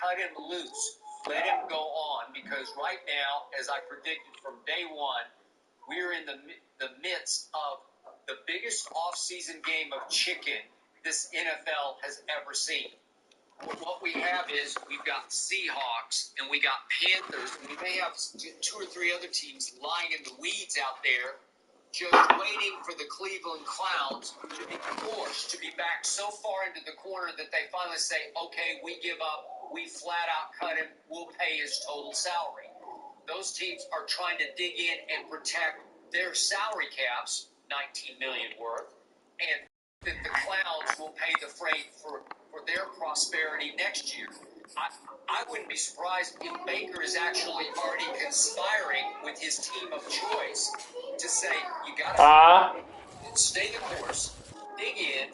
cut him loose. Let him go on, because right now, as I predicted from day one, we're in the midst of the biggest off-season game of chicken this NFL has ever seen. What we have is we've got Seahawks and we got Panthers, and we may have 2 or 3 other teams lying in the weeds out there just waiting for the Cleveland Clowns to be forced to be back so far into the corner that they finally say, okay, we give up, we flat out cut him, we'll pay his total salary. Those teams are trying to dig in and protect their salary caps, $19 million worth, and that the Clowns will pay the freight for their prosperity next year. I wouldn't be surprised if Baker is actually already conspiring with his team of choice to say, you got to stay the course, dig in.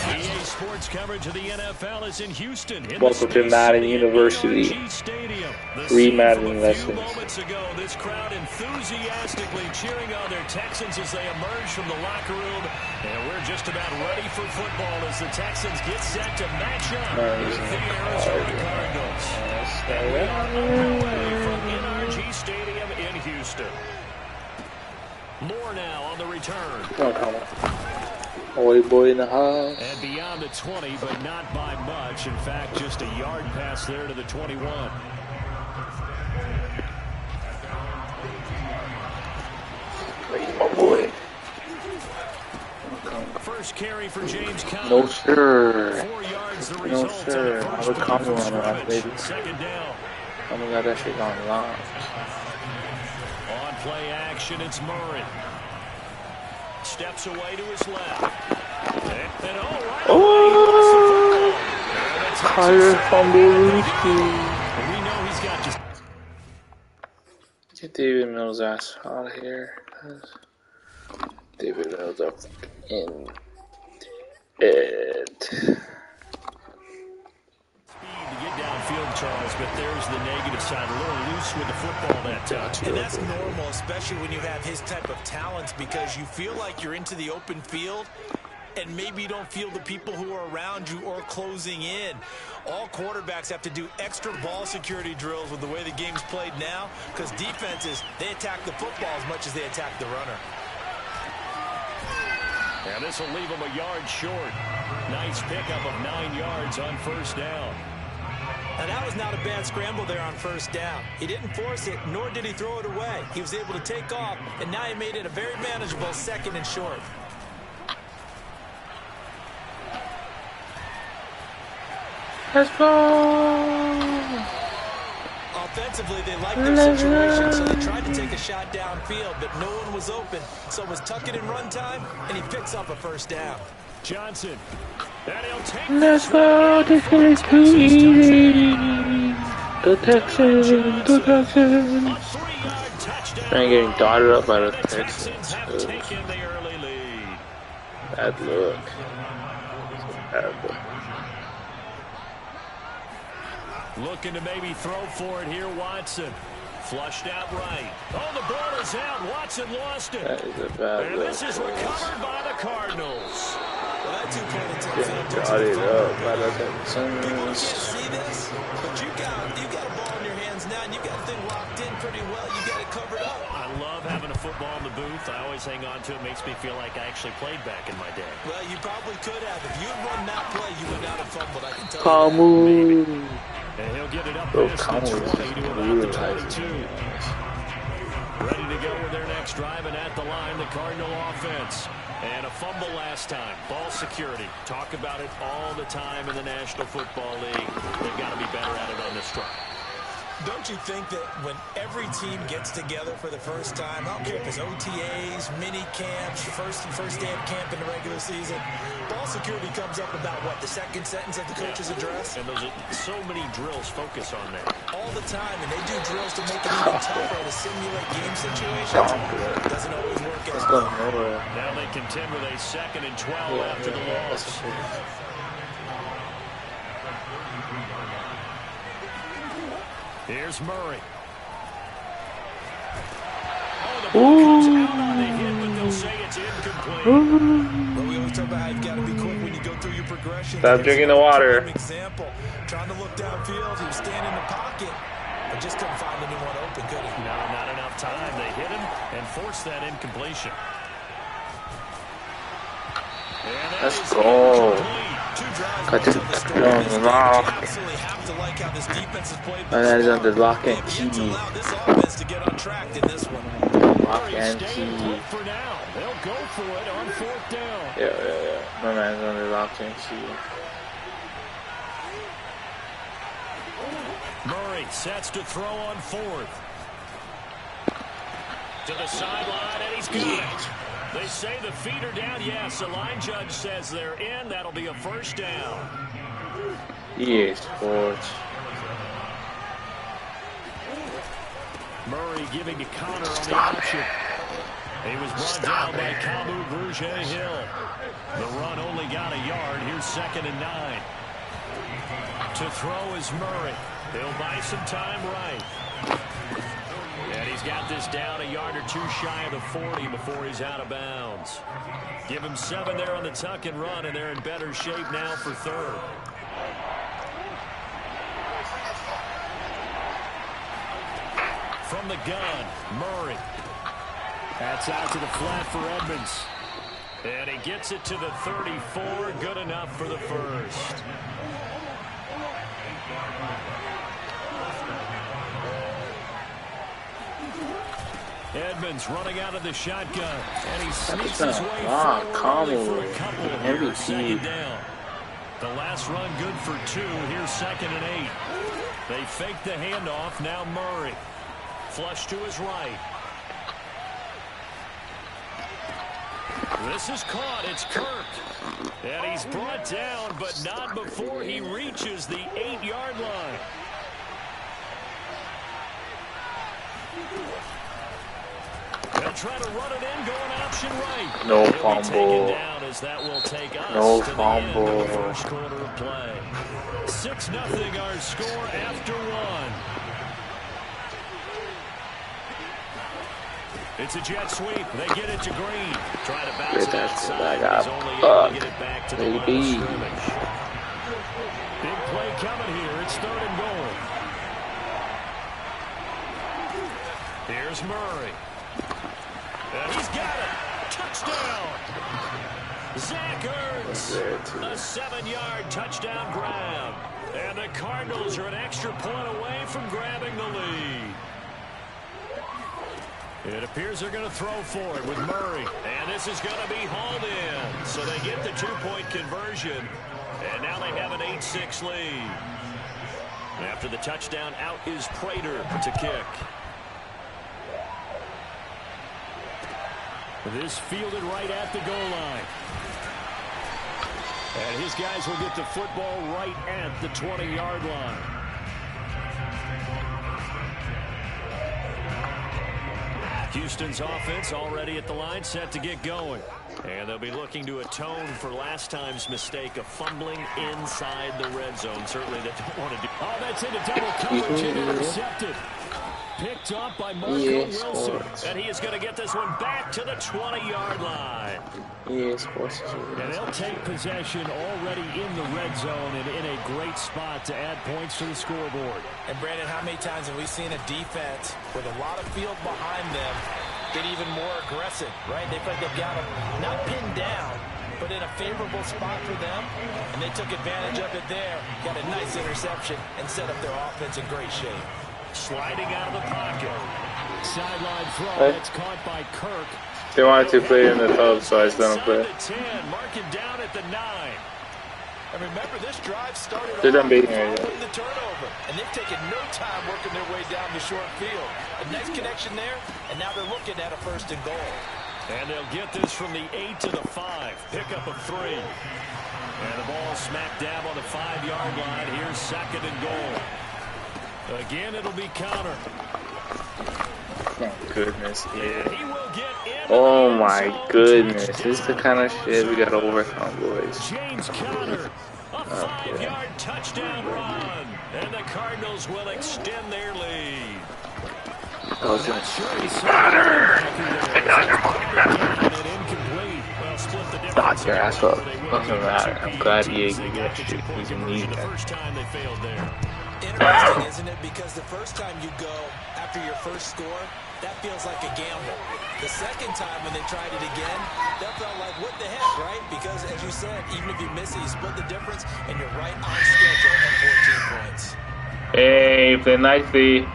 EA Sports coverage of the NFL is in Houston. Welcome to Madden University. Free Madden lessons. Moments ago, this crowd enthusiastically cheering on their Texans as they emerge from the locker room. And we're just about ready for football as the Texans get set to match up with the Arizona Cardinals. And we are underway from NRG Stadium in Houston. More now on the return. Holy boy in the house. And beyond the 20, but not by much. In fact, just a yard pass there to the 21. My boy. First carry for James Conner. No, sir. 4 yards the No, result. sir. I would comment on that, baby. Second down. Oh my god, that shit gone long. On play action, it's Murray. Steps away to his left. And Higher fumble. We know he's got just. Get David Mills' ass out of here. David Mills up in it. To get downfield, Charles, but there's the negative side. A little loose with the football that time. And that's normal, especially when you have his type of talents, because you feel like you're into the open field and maybe you don't feel the people who are around you or closing in. All quarterbacks have to do extra ball security drills with the way the game's played now, because defenses, they attack the football as much as they attack the runner. And this will leave him a yard short. Nice pickup of 9 yards on first down. Now, that was not a bad scramble there on first down. He didn't force it, nor did he throw it away. He was able to take off, and now he made it a very manageable 2nd and short. Let's go! Offensively, they liked their situation, so they tried to take a shot downfield, but no one was open. So it was tuck it in run time, and he picks up a first down. Johnson. And he'll take Let's go! This is too easy! The Texans! The Texans! a 3-yard touchdown. I'm getting dotted up by the Texans. Texans have taken the early lead. Bad look. Bad look. Looking to maybe throw for it here, Watson. Flushed out right. Oh, the ball is out. Watson lost it. That is a bad And look. this is recovered by the Cardinals. Well, that 2-point attempt Getting dotted up by the People can't Texans. see this, but you got a ball in your hands now, and you got the thing locked in pretty well. You got it covered up. I love having a football in the booth. I always hang on to it. Makes me feel like I actually played back in my day. Well, you probably could have. If you had run that play, you would not have fumbled, I can tell you that. Kamu. And he'll get it up Bro, past Kamu the is 20 to about the realizing 22. Ready to go with their next drive, and at the line, the Cardinal offense. And a fumble last time. Ball security. Talk about it all the time in the National Football League. They've got to be better at it on this drive. Don't you think that when every team gets together for the first time, I don't care if it's OTAs, mini camps, first day of camp in the regular season, ball security comes up about, what, the second sentence of the coach's address? And those are so many drills focus on that. All the time, and they do drills to make it even tougher to simulate game situations. Doesn't always work as well. Now they contend with a 2nd and 12 after the loss. Here's Murray. Oh, the ball comes out on the hit, but they'll say it's incomplete. But we always talk about how you've got to be quick when you go through your progression. Stop drinking the water. Example, trying to look downfield, he was standing in the pocket, but just couldn't find anyone open, could he? No, not enough time. They hit him and forced that incompletion. Let's go. Got to lock. And that is on the lock and key. Lock and key. They'll go for it on 4th down. Yeah. My man's on the lock and key. Murray sets to throw on 4th. To the sideline, and he's got it. They say the feet are down. Yes, the line judge says they're in. That'll be a 1st down. Yes, coach. Murray giving to Connor on the option. He was brought down by Kamu Grugier-Hill. The run only got a yard. Here's 2nd and 9. To throw is Murray. He'll buy some time right. And he's got this down a yard or two shy of the 40 before he's out of bounds. Give him 7 there on the tuck and run, and they're in better shape now for 3rd. From the gun, Murray. That's out to the flat for Edmonds. And he gets it to the 34. Good enough for the 1st. Edmonds running out of the shotgun, and he sneaks his way forward for a couple here. 2nd down. The last run good for 2. Here's 2nd and 8. They fake the handoff. Now Murray. Flush to his right. This is caught. It's Kirk. And he's brought down, but not before he reaches the 8-yard line. They'll try to run it in, going option right. No fumble. Down as that will take us No to fumble. The end of the 1st quarter of play. 6-0 our score after 1. It's a jet sweep. They get it to Green. Trying to bounce it outside. He's only able to get it back to the line of scrimmage. Big play coming here. It's 3rd and goal. Here's Murray. And he's got it. Touchdown. Zach Ertz. A 7-yard touchdown grab. And the Cardinals are an extra point away from grabbing the lead. It appears they're going to throw for it with Murray. And this is going to be hauled in. So they get the 2-point conversion. And now they have an 8-6 lead. After the touchdown, out is Prater to kick. This fielded right at the goal line. And his guys will get the football right at the 20-yard line. Houston's offense already at the line, set to get going. And they'll be looking to atone for last time's mistake of fumbling inside the red zone. Certainly they don't want to do. Oh, that's into double coverage and intercepted. Picked up by Marco Wilson. And he is going to get this one back to the 20-yard line. And they'll take possession already in the red zone and in a great spot to add points to the scoreboard. And Brandon, how many times have we seen a defense with a lot of field behind them get even more aggressive, right? They feel like they've got them not pinned down, but in a favorable spot for them. And they took advantage of it there. Got a nice interception and set up their offense in great shape. Sliding out of the pocket. Sideline throw. It's caught by Kirk. They wanted to play in the tub, so I was going to play. 10, marking down at the 9. And remember, this drive started They're done beating the turnover, and they've taken no time working their way down the short field. A nice connection there, and now they're looking at a 1st and goal. And they'll get this from the 8 to the 5. Pick up a 3. And the ball smack dab on the 5-yard line. Here's 2nd and goal. Again, it'll be Connor. Oh, goodness. Yeah. He will get in. Oh, my goodness. This is the kind of shit we got to overcome, boys. James Connor, a 5-yard touchdown run. And the Cardinals will extend their lead. That was Connor. And incomplete. Well, split the Dot difference. your ass up. They win Doesn't here in matter. 2 I'm glad PATs. EA They gave you got that the shit. two-point You need conversion the that. first time they failed there. Interesting, isn't it? Because the first time you go after your first score, that feels like a gamble. The second time when they tried it again, that felt like, what the heck, right? Because, as you said, even if you miss it, you split the difference, and you're right on schedule at 14 points. Hey, play nicely.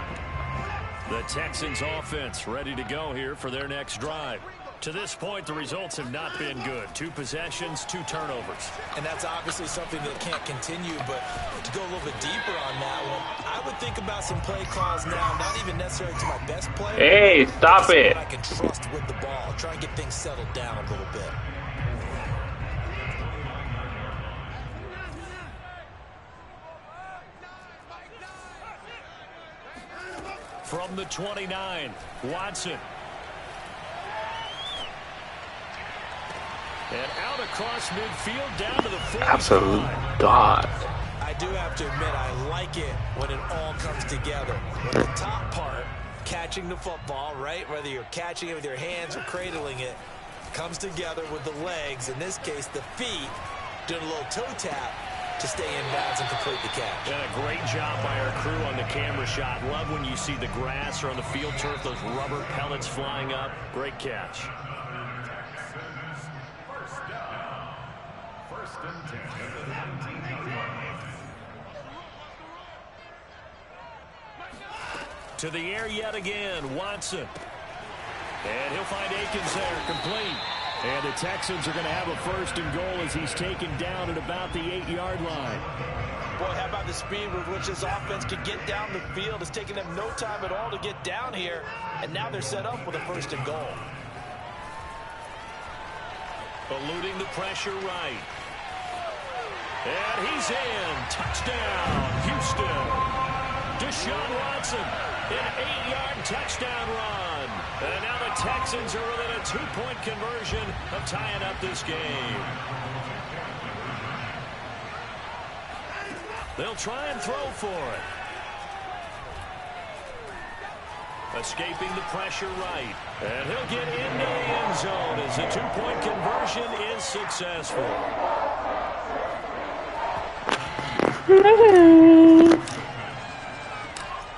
The Texans offense ready to go here for their next drive. To this point, the results have not been good. 2 possessions, 2 turnovers. And that's obviously something that can't continue, but to go a little bit deeper on that one, I would think about some play calls now, not even necessarily to my best player. Hey, stop but to it. someone I can trust with the ball. Try and get things settled down a little bit. From the 29, Watson. And out across midfield down to the 45. Absolute dog. I do have to admit, I like it when it all comes together. When the top part, catching the football, right, whether you're catching it with your hands or cradling it, comes together with the legs, in this case the feet, doing a little toe tap to stay in bounds and complete the catch. And a great job by our crew on the camera shot. Love when you see the grass or on the field turf, those rubber pellets flying up. Great catch. To the air yet again, Watson. And he'll find Akins there, complete. And the Texans are going to have a 1st and goal as he's taken down at about the 8-yard line. Boy, how about the speed with which this offense could get down the field? It's taken them no time at all to get down here, and now they're set up with a 1st and goal. Eluding the pressure right. And he's in. Touchdown, Houston. Deshaun Watson, an 8-yard touchdown run. And now the Texans are within a 2-point conversion of tying up this game. They'll try and throw for it. Escaping the pressure right. And he'll get into the end zone as the 2-point conversion is successful.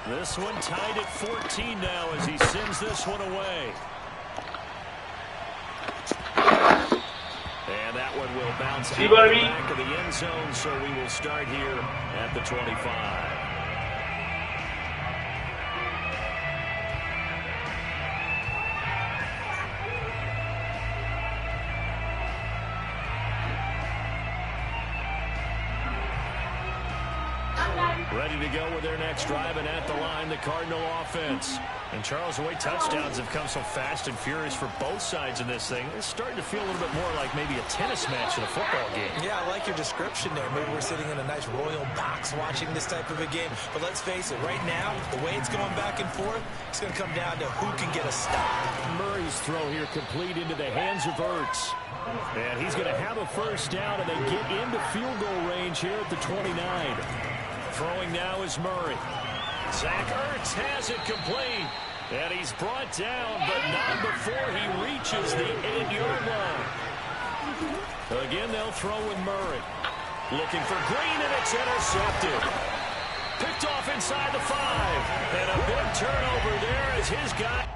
This one tied at 14 now as he sends this one away. And that one will bounce out the back of the end zone, so we will start here at the 25. Ready to go with their next drive, and at the line, the Cardinal offense. And Charles, the way touchdowns have come so fast and furious for both sides in this thing, it's starting to feel a little bit more like maybe a tennis match than a football game. Yeah, I like your description there. Maybe we're sitting in a nice royal box watching this type of a game. But let's face it, right now, the way it's going back and forth, it's going to come down to who can get a stop. Murray's throw here complete into the hands of Ertz. And he's going to have a 1st down, and they get into field goal range here at the 29. Throwing now is Murray. Zach Ertz has it complete. And he's brought down, but not before he reaches the 8-yard line. Again, they'll throw with Murray. Looking for Green, and it's intercepted. Picked off inside the 5. And a big turnover there as his guy.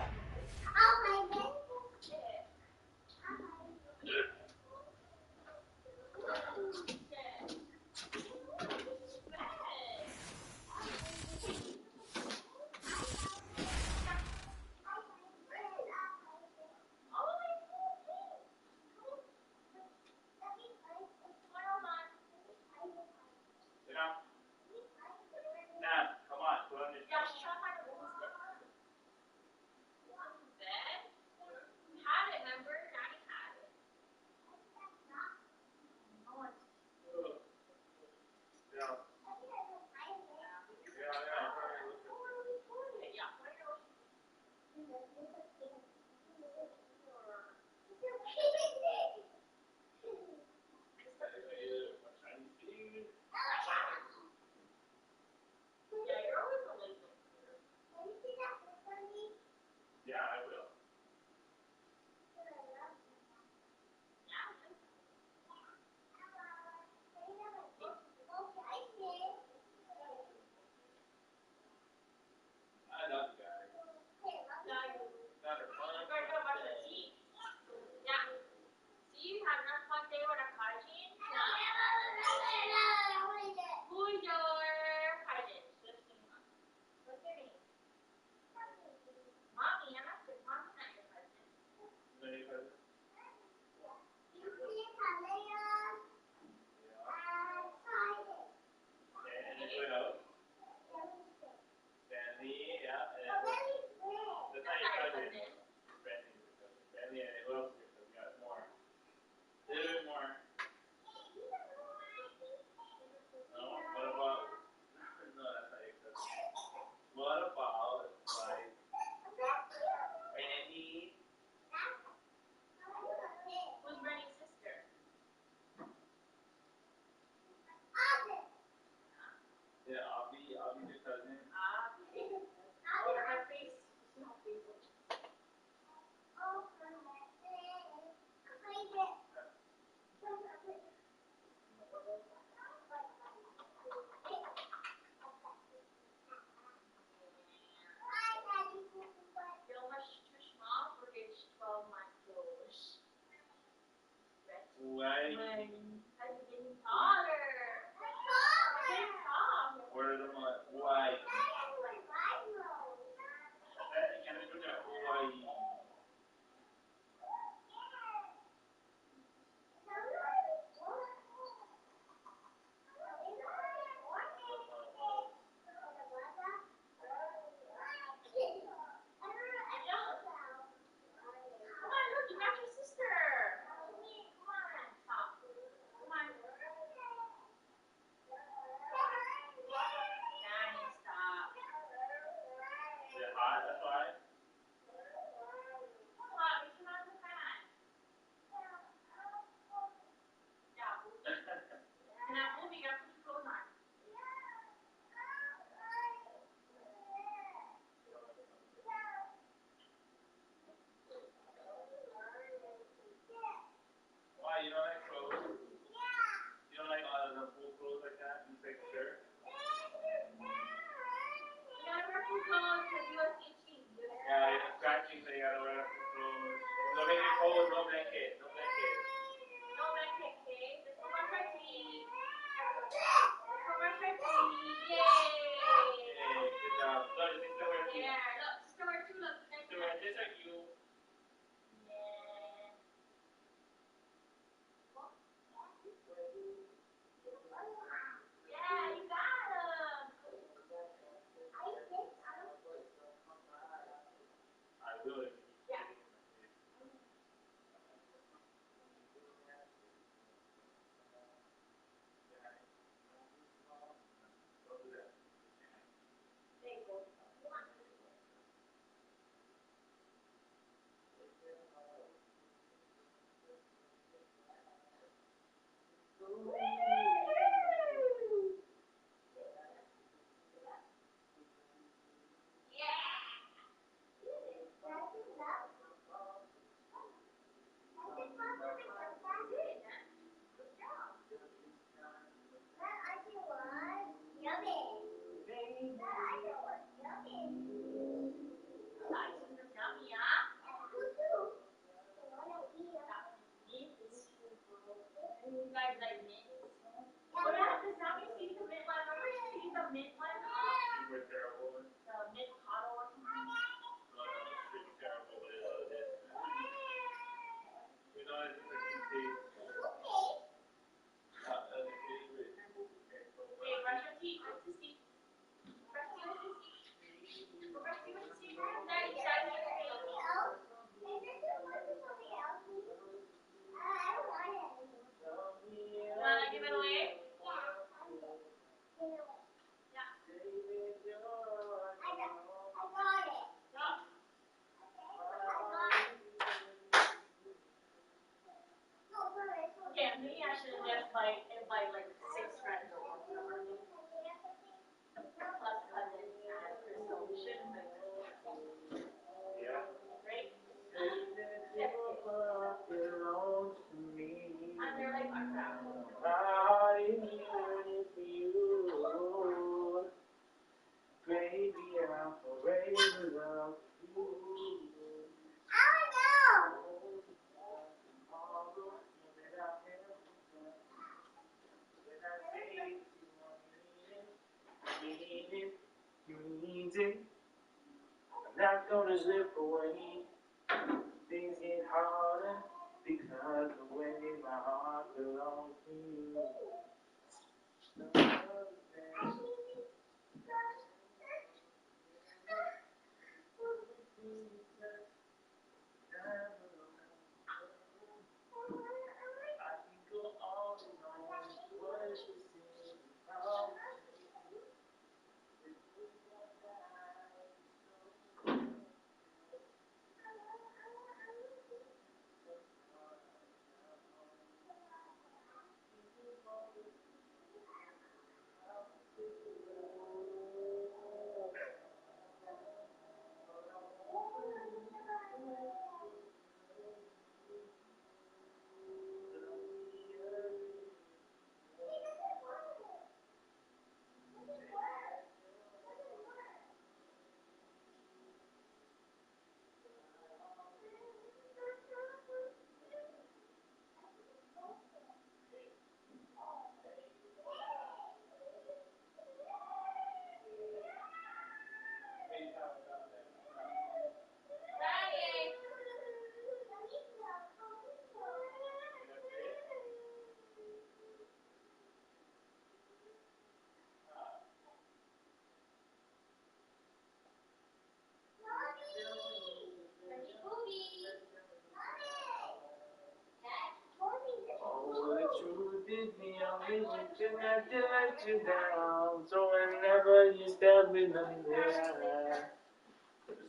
let you down. So whenever you step in the air,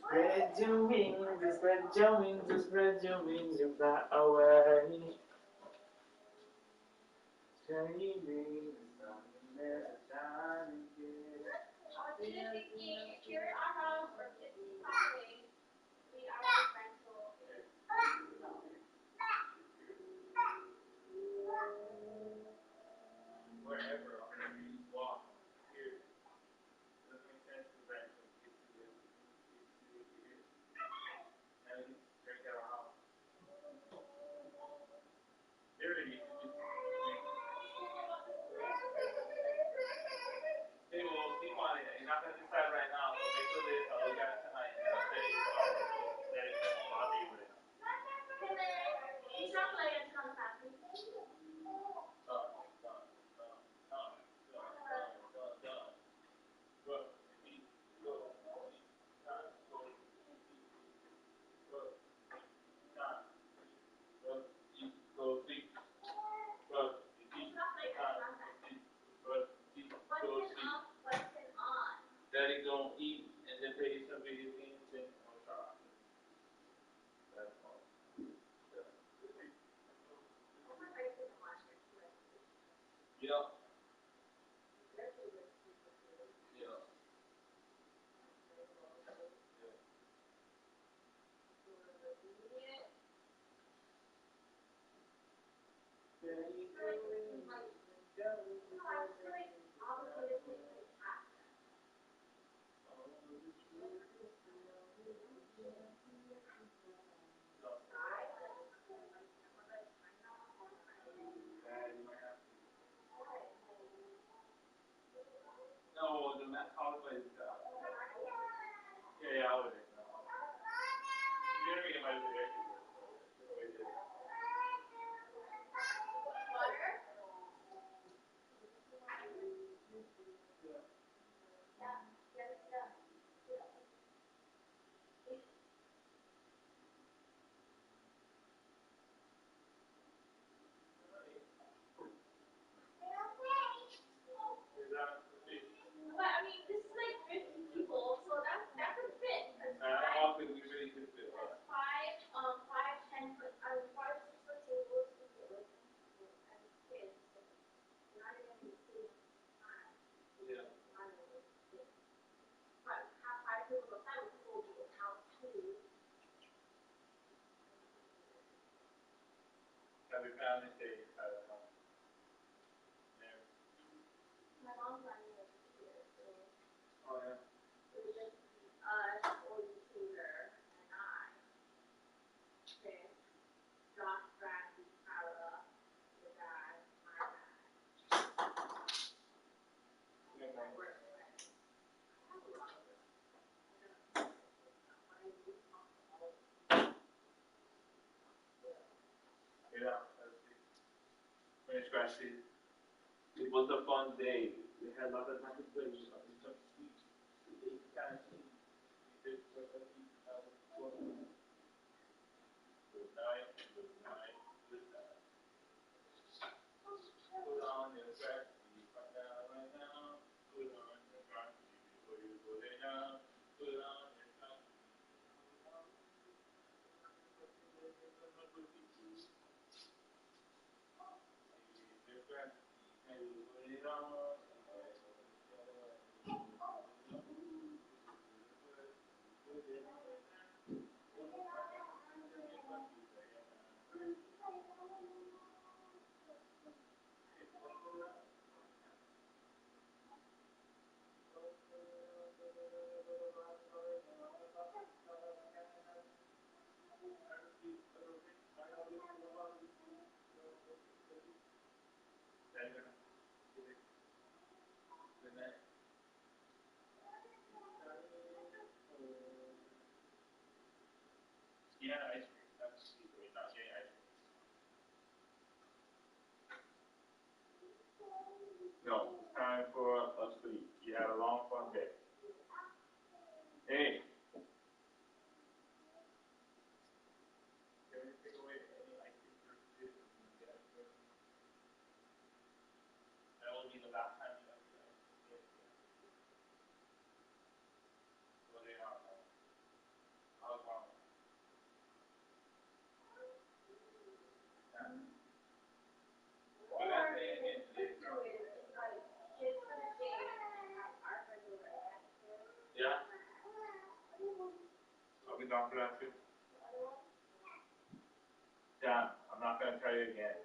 spread your wings, spread your wings, spread your wings, and fly away. Shiny wings, never shining again. Wherever, wherever you walk, here, it doesn't make sense to rent from kids to live here. And we drink at our house. There it is. Hey, we'll sleep on it. You're not going to decide right now, so make a list. I'll look at it tonight. And I'll say, that is I'll be with it. Daddy gonna eat and then play some video games and that's all. Yeah. No, the Matt Holloway is yeah, I would. You're gonna get my direction. Happy Family Day. Oh, yeah. Yeah, finish scratch it. It was a fun day. We had a lot of time to play. Some sweet, kind of sweet. Good night, good night, good night. Put on your track right now, right now. Put on your track before you go lay down. Put on your track. Yeah, ice cream. That's secret. Not getting ice cream. No, it's time for a sleep. You had a long, fun day. Hey. Can we take away any ice cream? That will be the last time you have doctor after? Damn, I'm not going to tell you again.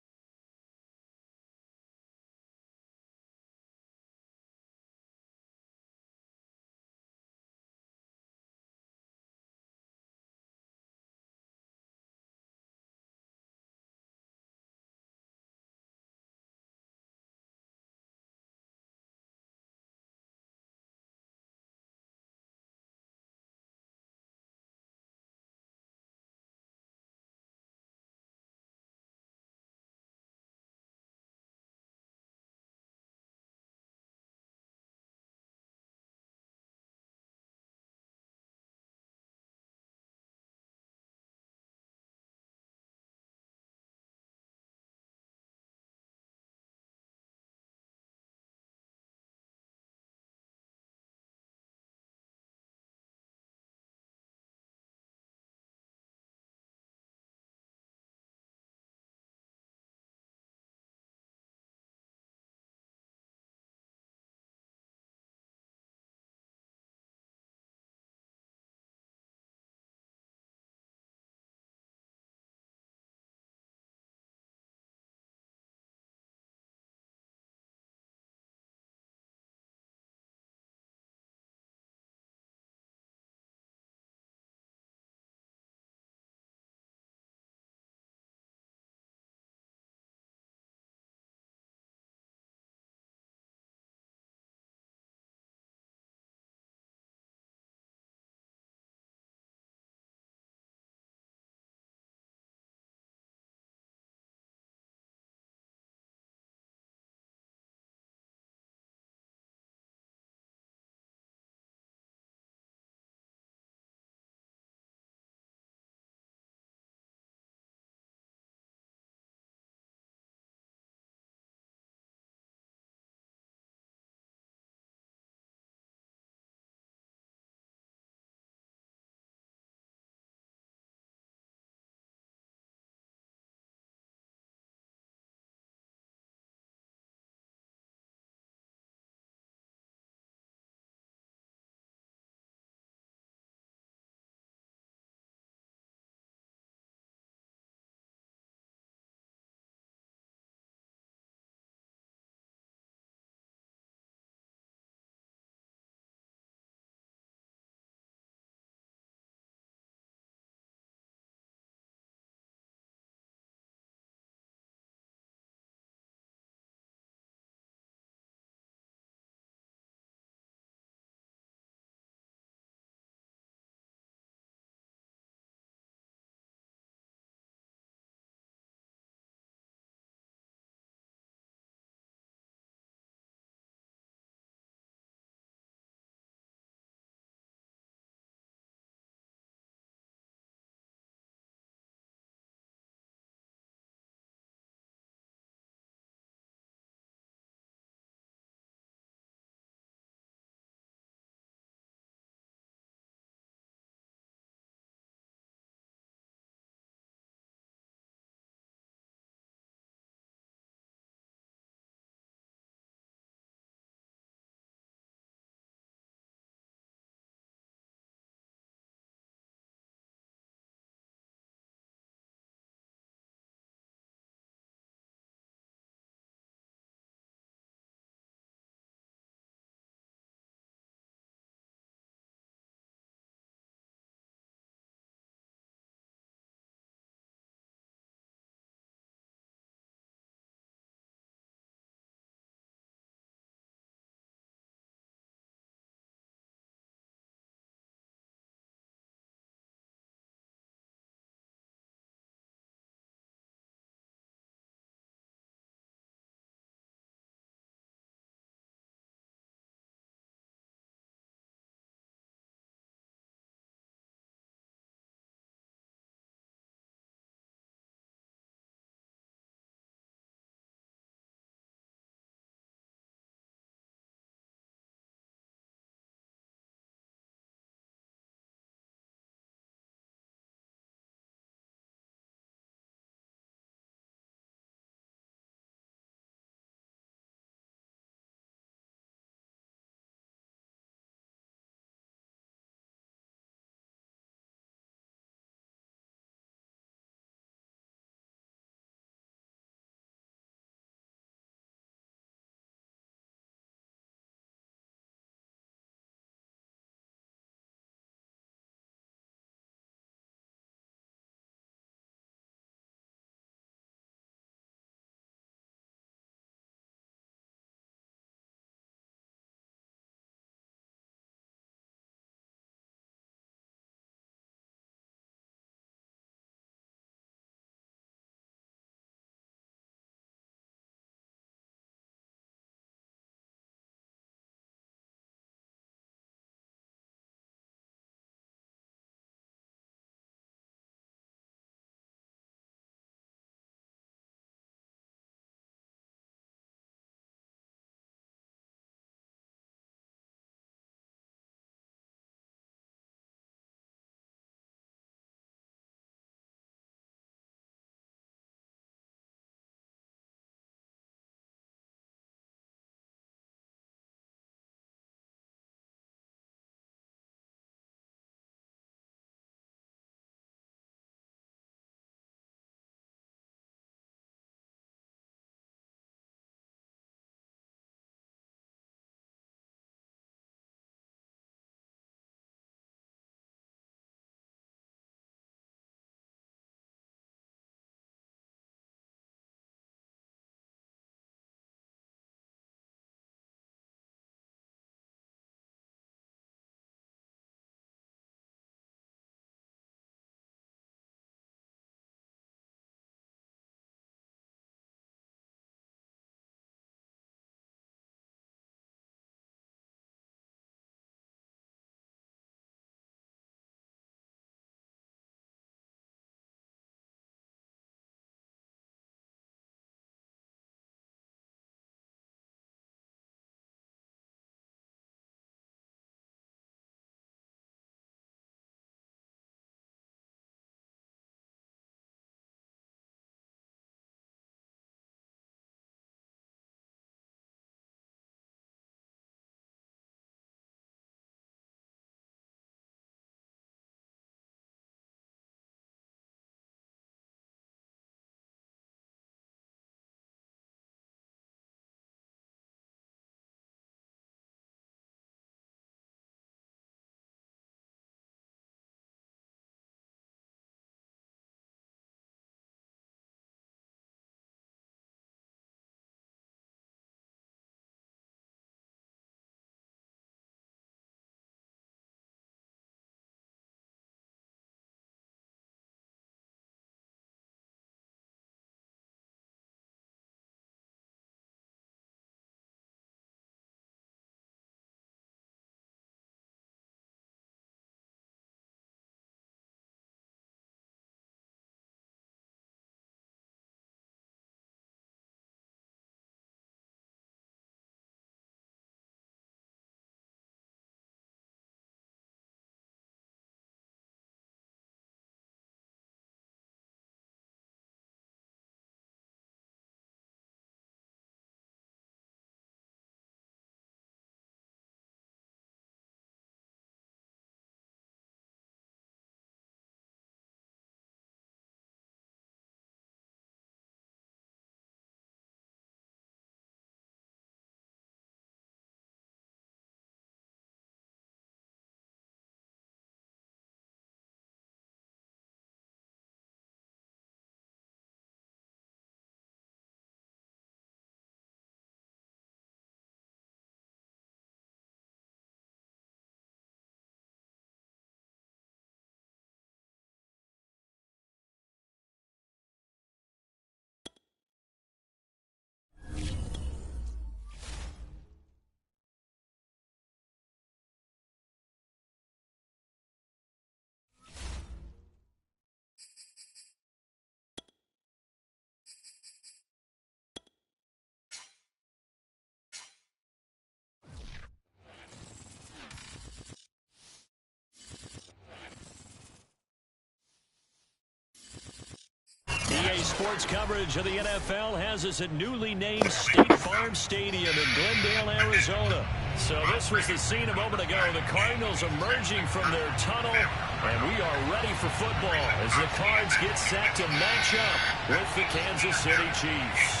Sports coverage of the NFL has us at newly named State Farm Stadium in Glendale, Arizona. So this was the scene a moment ago. The Cardinals emerging from their tunnel, and we are ready for football as the Cards get set to match up with the Kansas City Chiefs.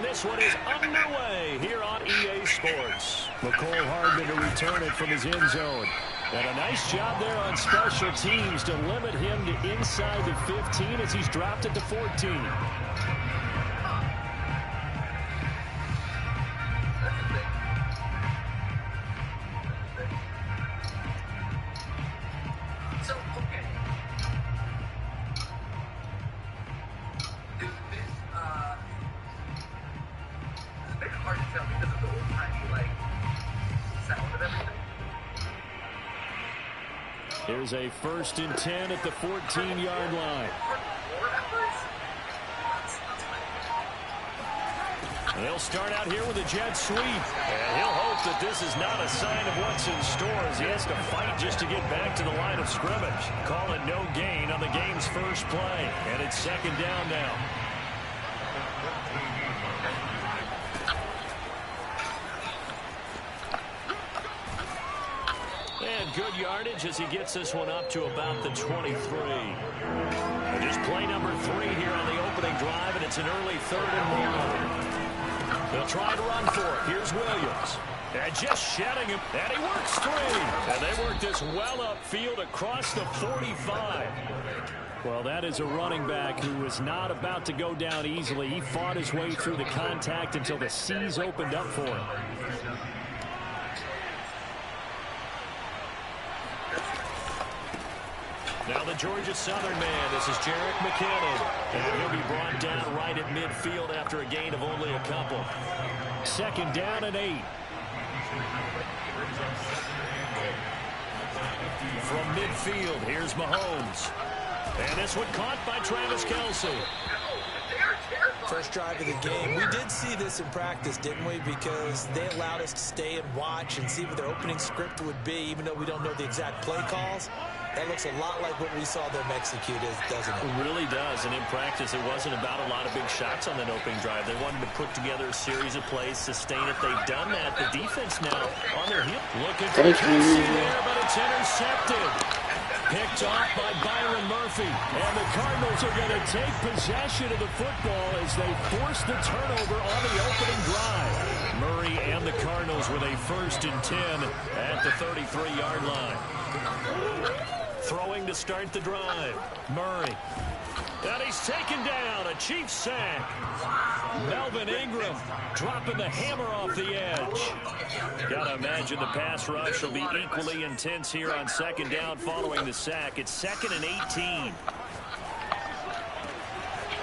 This one is underway here on EA Sports. McCole Hardman to return it from his end zone. And a nice job there on special teams to limit him to inside the 15 as he's dropped it to 14. Here's a 1st and 10 at the 14-yard line. They'll start out here with a jet sweep. And he'll hope that this is not a sign of what's in store as he has to fight just to get back to the line of scrimmage. Call it no gain on the game's first play. And it's 2nd down now. And good yardage as he gets this one up to about the 23. And just play number 3 here on the opening drive, and it's an early 3rd and 1. They'll try to run for it. Here's Williams. And just shedding him. And he works 3. And they work this well upfield across the 45. Well, that is a running back who is not about to go down easily. He fought his way through the contact until the C's opened up for him. Now the Georgia Southern man, this is Jerick McKinnon. And he'll be brought down right at midfield after a gain of only a couple. 2nd down and 8. From midfield, here's Mahomes. And this one caught by Travis Kelce. First drive of the game. We did see this in practice, didn't we? Because they allowed us to stay and watch and see what their opening script would be, even though we don't know the exact play calls. That looks a lot like what we saw them execute, doesn't it? It really does. And in practice, it wasn't about a lot of big shots on that opening drive. They wanted to put together a series of plays, sustain it. They've done that. The defense now on their heel. Looking for Kelce there, but it's intercepted. Picked off by Byron Murphy. And the Cardinals are going to take possession of the football as they force the turnover on the opening drive. Murray and the Cardinals with a 1st and 10 at the 33-yard line. Throwing to start the drive. Murray. And he's taken down. A Chiefs sack. Melvin Ingram dropping the hammer off the edge. Got to imagine the pass rush will be equally intense here on 2nd down following the sack. It's 2nd and 18.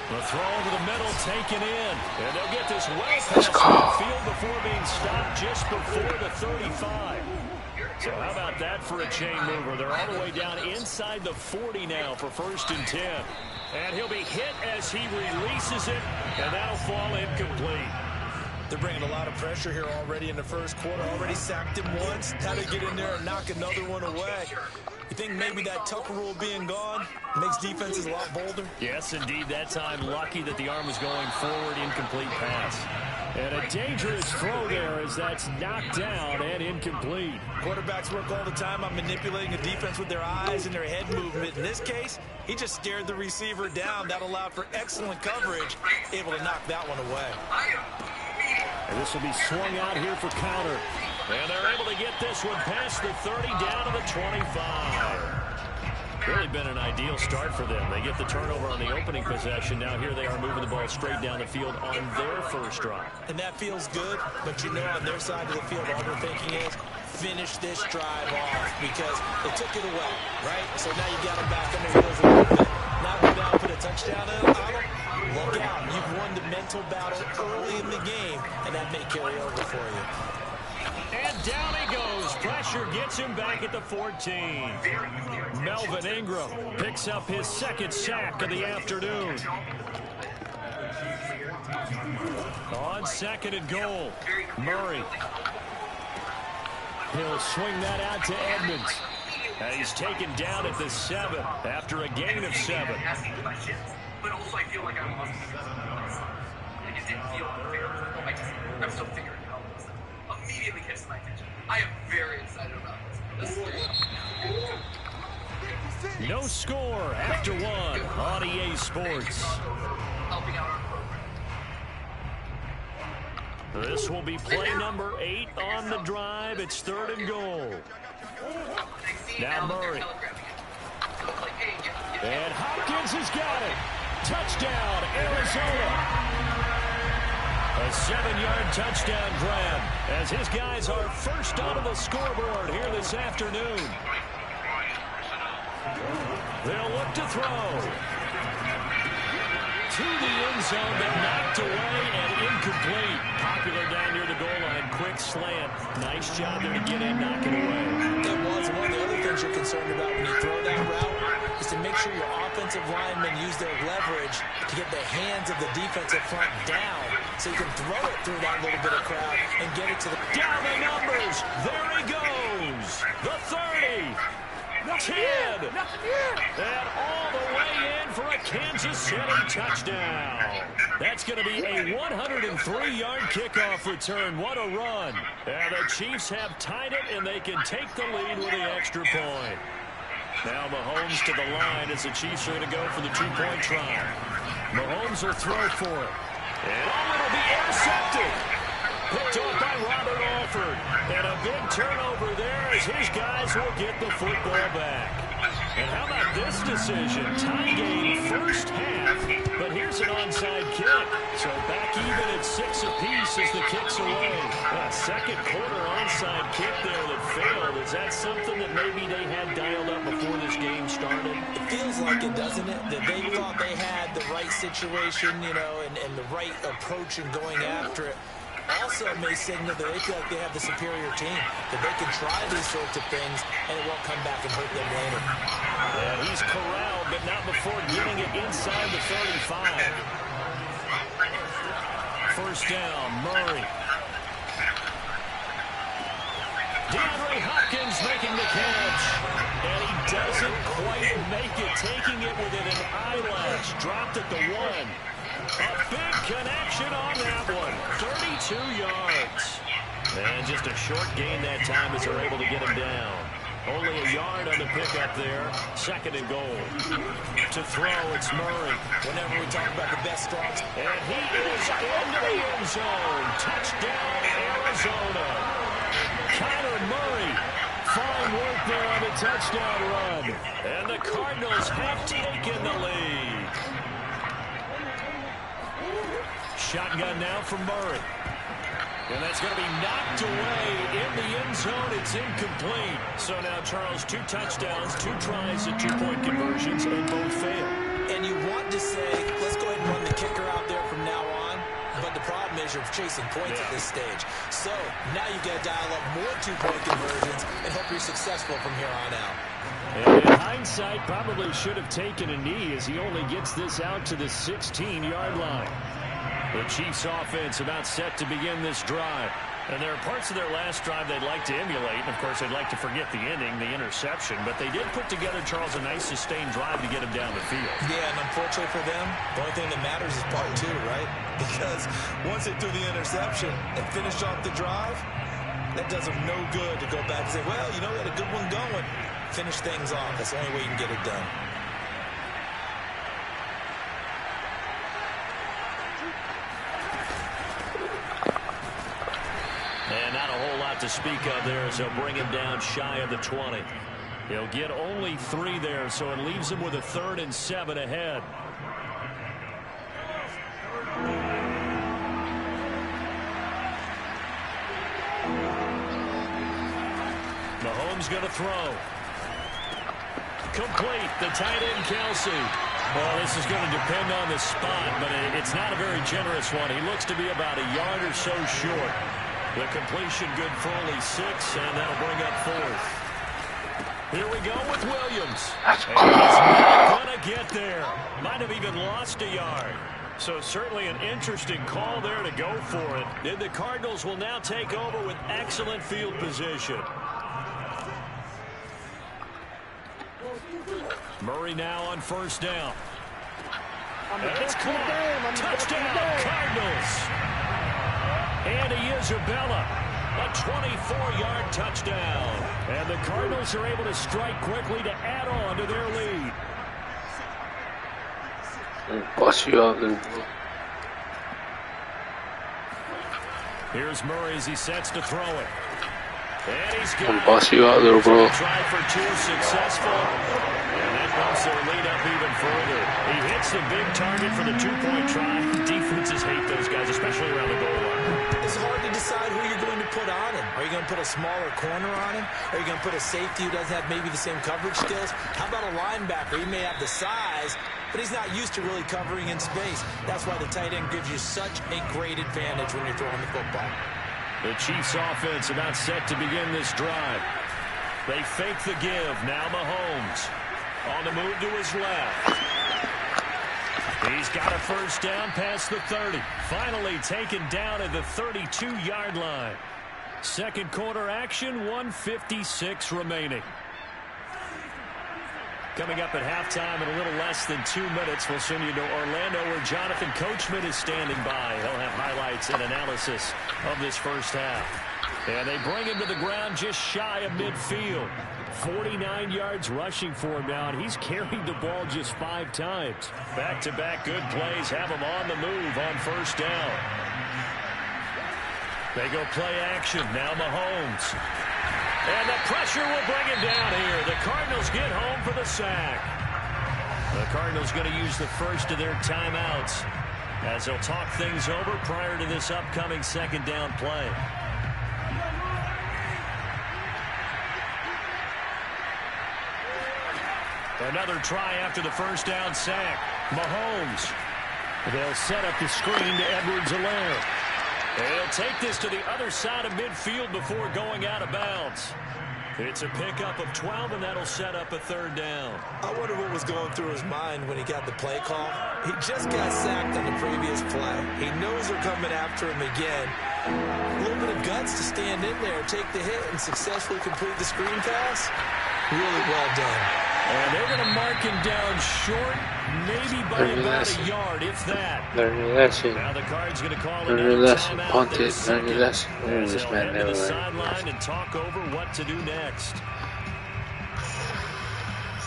The throw over the middle taken in. And they'll get this well past midfield before being stopped just before the 35. So how about that for a chain mover? They're all the way down inside the 40 now for 1st and 10. And he'll be hit as he releases it, and that'll fall incomplete. They're bringing a lot of pressure here already in the first quarter. Already sacked him once. Had to get in there and knock another one away. You think maybe that Tucker rule being gone makes defenses a lot bolder? Yes, indeed. That time, lucky that the arm was going forward. Incomplete pass. And a dangerous throw there as that's knocked down and incomplete. Quarterbacks work all the time on manipulating a defense with their eyes and their head movement. In this case, he just stared the receiver down. That allowed for excellent coverage, able to knock that one away. And this will be swung out here for counter. And they're able to get this one past the 30 down to the 25. Really been an ideal start for them. They get the turnover on the opening possession. Now here they are moving the ball straight down the field on their first drive. And that feels good, but you know on their side of the field all they're thinking is finish this drive off because they took it away, right? So now you got them back on their heels a little bit. Now go down and put a touchdown on them. Look out. You've won the mental battle early in the game, and that may carry over for you. And down he goes. Pressure gets him back at the 14. Melvin Ingram picks up his second sack of the afternoon. On second and goal, Murray. He'll swing that out to Edmonds. And he's taken down at the 7 after a gain of 7. But also I feel like I'm lost. Like it didn't feel unfair. I'm still figuring it out. Immediately catches my attention. I am very excited about this. No score after 1 on EA Sports. Helping out our program. This will be play number 8 on the drive. It's 3rd and goal. Now Murray. And Hopkins has got it. Touchdown, Arizona. A 7-yard touchdown grab as his guys are first onto the scoreboard here this afternoon. They'll look to throw. To the end zone, but knocked away and incomplete. Popular down near the goal line. Quick slant. Nice job there to get in, knock it away. It was one of the other things you're concerned about when you throw that route is to make sure your offensive linemen use their leverage to get the hands of the defensive front down so you can throw it through that little bit of crowd and get it to the... Down the numbers. There he goes. The 30. 10. And all the way in for a Kansas City touchdown. That's going to be a 103-yard kickoff return. What a run. And the Chiefs have tied it, and they can take the lead with the extra point. Now Mahomes to the line as the Chiefs are going to go for the 2-point try. Mahomes will throw for it. And it'll be intercepted. Picked off by Robert Alford. And a big turnover there as his guys will get the football back. And how about this decision? Tie game first half, but here's an onside kick. So back even at 6 apiece as the kick's away. A second quarter onside kick there that failed. Is that something that maybe they had dialed up before this game started? It feels like it, doesn't it? That they thought they had the right situation, you know, and the right approach in going after it. Also may signal that they feel like they have the superior team, that they can try these sorts of things and it won't come back and hurt them later. Yeah, he's corralled, but not before getting it inside the 35. First down, Murray. DeAndre Hopkins making the catch. And he doesn't quite make it, taking it within an eyelash. Dropped at the 1. A big connection on that one. 32 yards. And just a short gain that time as they're able to get him down. Only a yard on the pickup there. 2nd and goal. To throw, it's Murray. Whenever we talk about the best strongs. And he is into the end zone. Touchdown, Arizona. Kyler Murray. Fine work there on the touchdown run. And the Cardinals have taken the lead. Shotgun now from Murray. And that's going to be knocked away in the end zone. It's incomplete. So now, Charles, 2 touchdowns, 2 tries at 2-point conversions, and both fail. And you want to say, let's go ahead and run the kicker out there from now on. But the problem is you're chasing points at this stage. So now you've got to dial up more 2-point conversions and hope you're successful from here on out. And in hindsight, probably should have taken a knee as he only gets this out to the 16-yard line. The Chiefs offense about set to begin this drive. And there are parts of their last drive they'd like to emulate. And, of course, they'd like to forget the ending, the interception. But they did put together, Charles, a nice sustained drive to get him down the field. Yeah, and unfortunately for them, the only thing that matters is part 2, right? Because once they threw the interception and finished off the drive, that does them no good to go back and say, well, you know, we had a good one going. Finish things off. That's the only way you can get it done. And not a whole lot to speak of there as they'll bring him down shy of the 20. He'll get only 3 there, so it leaves him with a 3rd and 7 ahead. Mahomes going to throw. Complete. The tight end, Kelsey. Well, this is going to depend on the spot, but it's not a very generous one. He looks to be about a yard or so short. The completion good for only 6, and that'll bring up 4th. Here we go with Williams. And he's not going to get there. Might have even lost a yard. So certainly an interesting call there to go for it. And the Cardinals will now take over with excellent field position. Murray now on 1st down. And it's caught. Touchdown, Cardinals. And Isabella, a 24-yard touchdown. And the Cardinals are able to strike quickly to add on to their lead. Bust you out there, bro. Here's Murray as he sets to throw it. And he's got bust you out there, bro. Try for 2, successful. And that bumps their lead up even further. He hits the big target for the 2-point try. Defenses hate those guys, especially around the goal line. It's hard to decide who you're going to put on him. Are you going to put a smaller corner on him? Are you going to put a safety who doesn't have maybe the same coverage skills? How about a linebacker? He may have the size, but he's not used to really covering in space. That's why the tight end gives you such a great advantage when you're throwing the football. The Chiefs offense about set to begin this drive. They fake the give. Now Mahomes on the move to his left. He's got a 1st down past the 30. Finally taken down at the 32-yard line. Second quarter action, 1:56 remaining. Coming up at halftime in a little less than 2 minutes, we'll send you to Orlando where Jonathan Coachman is standing by. He'll have highlights and analysis of this first half. And they bring him to the ground just shy of midfield. 49 yards rushing for him now, and he's carried the ball just 5 times. Back-to-back good plays have him on the move on 1st down. They go play action. Now Mahomes. And the pressure will bring him down here. The Cardinals get home for the sack. The Cardinals going to use the first of their timeouts as they'll talk things over prior to this upcoming 2nd down play. Another try after the 1st down sack. Mahomes. They'll set up the screen to Edwards-Helaire. They'll take this to the other side of midfield before going out of bounds. It's a pickup of 12, and that'll set up a 3rd down. I wonder what was going through his mind when he got the play call. He just got sacked on the previous play. He knows they're coming after him again. A little bit of guts to stand in there, take the hit, and successfully complete the screen pass. Really well done. And they're going to mark him down short, maybe by about a yard, if that. Learn your lesson. Now the Card's going to call Learn your lesson. Punt it. Learn your lesson. This man never learned. Sideline and talk over what to do next.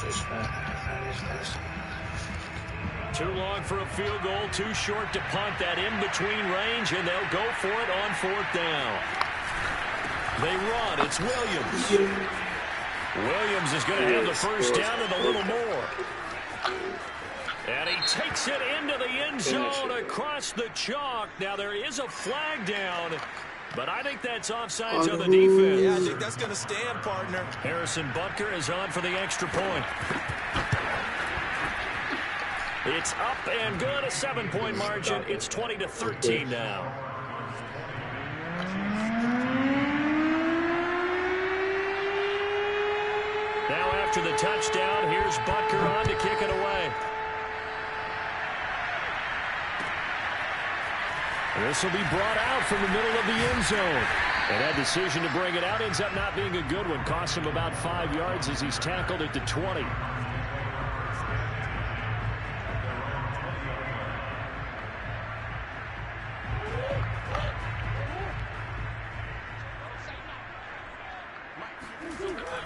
This man learned his lesson. Too long for a field goal, too short to punt. That in between range, and they'll go for it on 4th down. They run. It's Williams. Williams is going to have the 1st down and a little more. And he takes it into the end zone across the chalk. Now there is a flag down, but I think that's offsides on the defense. Yeah, I think that's going to stand, partner. Harrison Butker is on for the extra point. It's up and good, a 7-point margin. It's 20-13 now. Now after the touchdown, here's Butker on to kick it away. This will be brought out from the middle of the end zone. And that decision to bring it out ends up not being a good one. Costs him about 5 yards as he's tackled at the 20.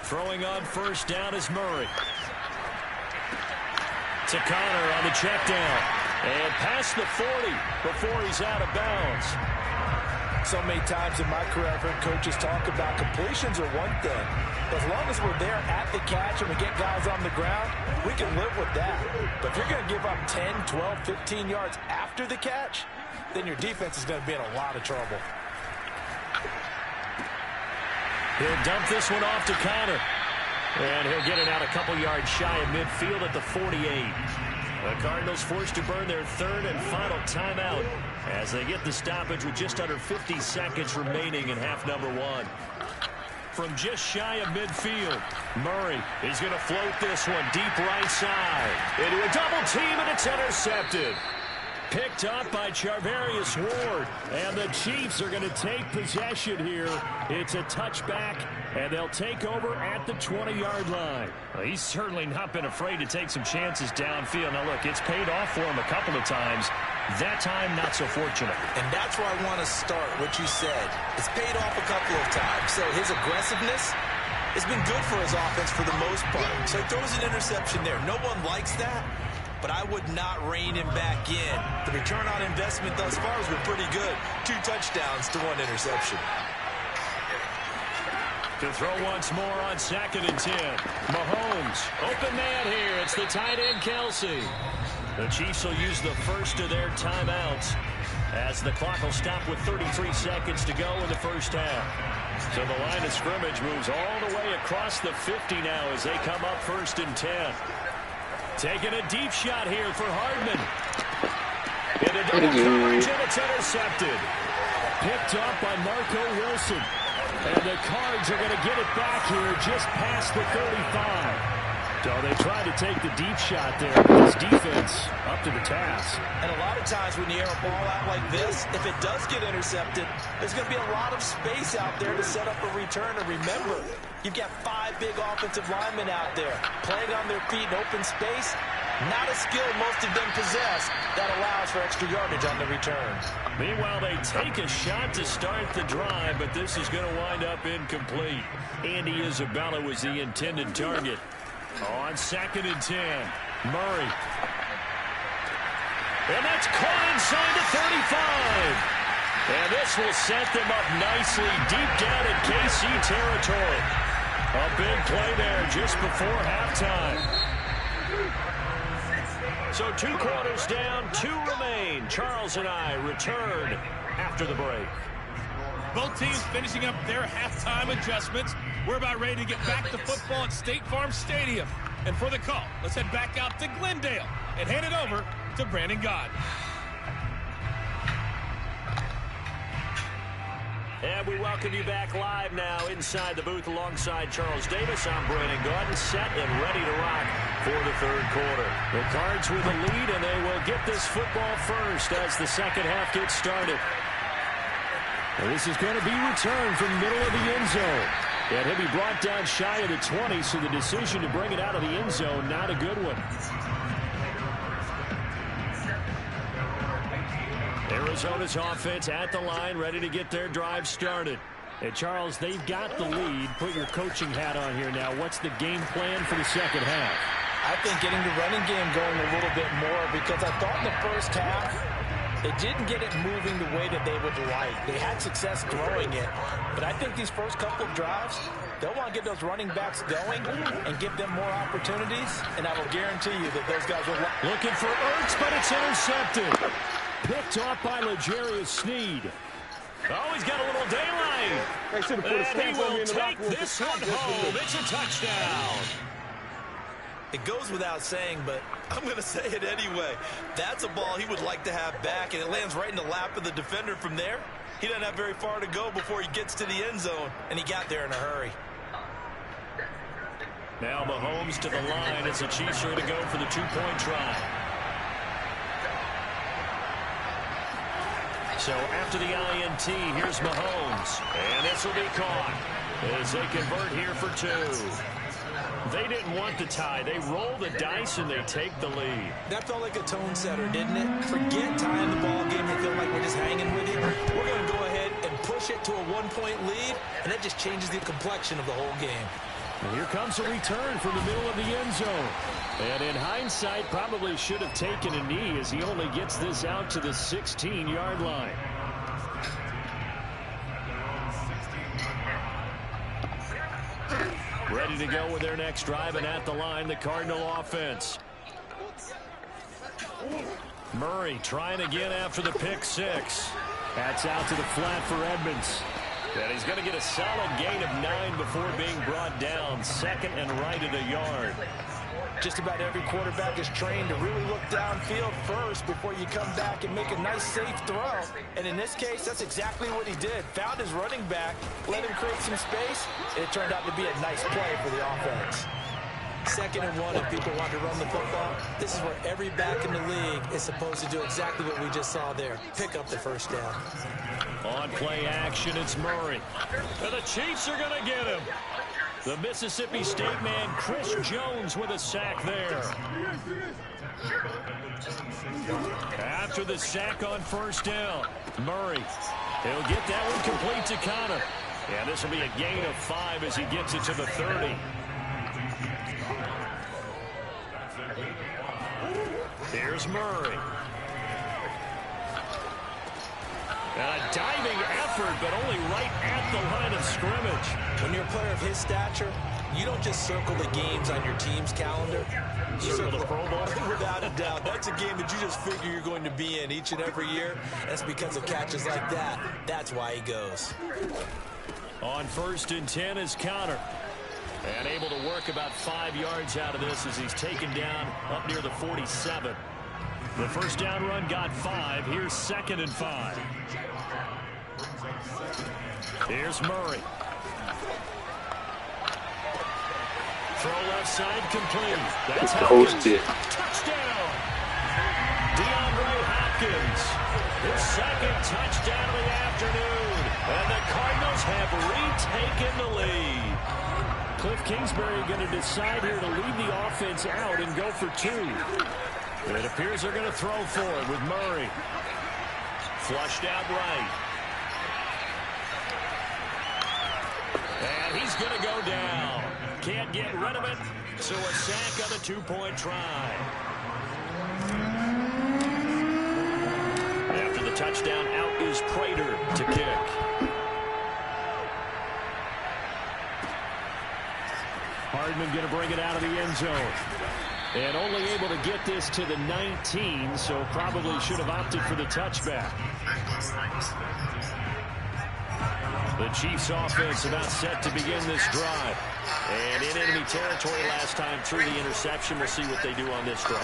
Throwing on 1st down is Murray. To Connor on the check down. And past the 40 before he's out of bounds. So many times in my career, I've heard coaches talk about completions are one thing. As long as we're there at the catch and we get guys on the ground, we can live with that. But if you're going to give up 10, 12, 15 yards after the catch, then your defense is going to be in a lot of trouble. He'll dump this one off to Connor. And he'll get it out a couple yards shy of midfield at the 48. The Cardinals forced to burn their third and final timeout as they get the stoppage with just under 50 seconds remaining in half number 1. From just shy of midfield, Murray is going to float this one deep right side. Into a double team, and it's intercepted. Picked up by Charvarius Ward, and the Chiefs are going to take possession here. It's a touchback, and they'll take over at the 20-yard line. Well, he's certainly not been afraid to take some chances downfield. Now, look, it's paid off for him a couple of times. That time, not so fortunate. And that's where I want to start, what you said. It's paid off a couple of times. So his aggressiveness has been good for his offense for the most part. So he throws an interception there. No one likes that, but I would not rein him back in. The return on investment thus far has been pretty good. 2 touchdowns to 1 interception. To throw once more on 2nd and 10. Mahomes, open man here. It's the tight end, Kelsey. The Chiefs will use the first of their timeouts as the clock will stop with 33 seconds to go in the first half. So the line of scrimmage moves all the way across the 50 now as they come up 1st and 10. Taking a deep shot here for Hardman. In a double coverage, and it's intercepted. Picked up by Marco Wilson. And the Cards are going to get it back here just past the 35. So they try to take the deep shot there, but this defense up to the task. And a lot of times when you air a ball out like this, if it does get intercepted, there's going to be a lot of space out there to set up a return. And remember, you've got 5 big offensive linemen out there playing on their feet in open space. Not a skill most of them possess that allows for extra yardage on the return. Meanwhile, they take a shot to start the drive, but this is going to wind up incomplete. Andy Isabella was the intended target. On 2nd and 10, Murray. And that's caught inside the 35. And this will set them up nicely deep down in KC territory. A big play there just before halftime. So 2 quarters down, 2 remain. Charles and I return after the break. Both teams finishing up their halftime adjustments. We're about ready to get back to football at State Farm Stadium. And for the call, let's head back out to Glendale and hand it over to Brandon Gott. And we welcome you back live now inside the booth alongside Charles Davis. I'm Brandon Gott, set and ready to rock for the 3rd quarter. The Cards with the lead, and they will get this football first as the second half gets started. And this is going to be returned from the middle of the end zone. And he'll be brought down shy of the 20, so the decision to bring it out of the end zone, not a good one. Arizona's offense at the line, ready to get their drive started. And Charles, they've got the lead. Put your coaching hat on here now. What's the game plan for the second half? I think getting the running game going a little bit more, because I thought in the first half, they didn't get it moving the way that they would like. They had success throwing it. But I think these first couple of drives, they'll want to get those running backs going and give them more opportunities. And I will guarantee you that those guys will... Looking for Ertz, but it's intercepted. Picked off by L'Jarius Sneed. Oh, he's got a little daylight. And he will take this one home. It's a touchdown. It goes without saying, but I'm going to say it anyway. That's a ball he would like to have back, and it lands right in the lap of the defender from there. He doesn't have very far to go before he gets to the end zone, and he got there in a hurry. Now Mahomes to the line as the Chiefs are to go for the 2-point try. So after the INT, here's Mahomes. And this will be caught as they convert here for 2. They didn't want the tie. They roll the dice and they take the lead. That felt like a tone setter, didn't it? Forget tying the ball game and feel like we're just hanging with it. We're going to go ahead and push it to a 1-point lead, and that just changes the complexion of the whole game. And here comes a return from the middle of the end zone. And in hindsight, probably should have taken a knee as he only gets this out to the 16-yard line. Ready to go with their next drive, and at the line, the Cardinal offense. Murray trying again after the pick 6. That's out to the flat for Edmonds. And he's going to get a solid gain of 9 before being brought down. 2nd and right at a yard. Just about every quarterback is trained to really look downfield first before you come back and make a nice, safe throw. And in this case, that's exactly what he did. Found his running back, let him create some space, and it turned out to be a nice play for the offense. 2nd and 1 if people want to run the football. This is where every back in the league is supposed to do exactly what we just saw there. Pick up the first down. On play action, it's Murray. And the Chiefs are going to get him. The Mississippi State man, Chris Jones, with a sack there. After the sack on first down, Murray. He'll get that one complete to Connor. Yeah, this will be a gain of 5 as he gets it to the 30. Here's Murray. A diving effort, but only right at the line of scrimmage. When you're a player of his stature, you don't just circle the games on your team's calendar. You circle the Pro Bowl. Without a doubt. That's a game that you just figure you're going to be in each and every year. That's because of catches like that. That's why he goes. On 1st and 10 is Connor. And able to work about 5 yards out of this as he's taken down up near the 47. The first down run got 5. Here's 2nd and 5. Here's Murray. Throw left side complete. That's Hopkins. Touchdown. DeAndre Hopkins. His 2nd touchdown of the afternoon. And the Cardinals have retaken the lead. Cliff Kingsbury going to decide here to leave the offense out and go for 2. It appears they're going to throw for it with Murray. Flushed out right. And he's going to go down. Can't get rid of it, so a sack on the 2-point try. After the touchdown, out is Prater to kick. Hardman going to bring it out of the end zone. And only able to get this to the 19, so probably should have opted for the touchback. The Chiefs offense about set to begin this drive. And in enemy territory last time through the interception. We'll see what they do on this drive.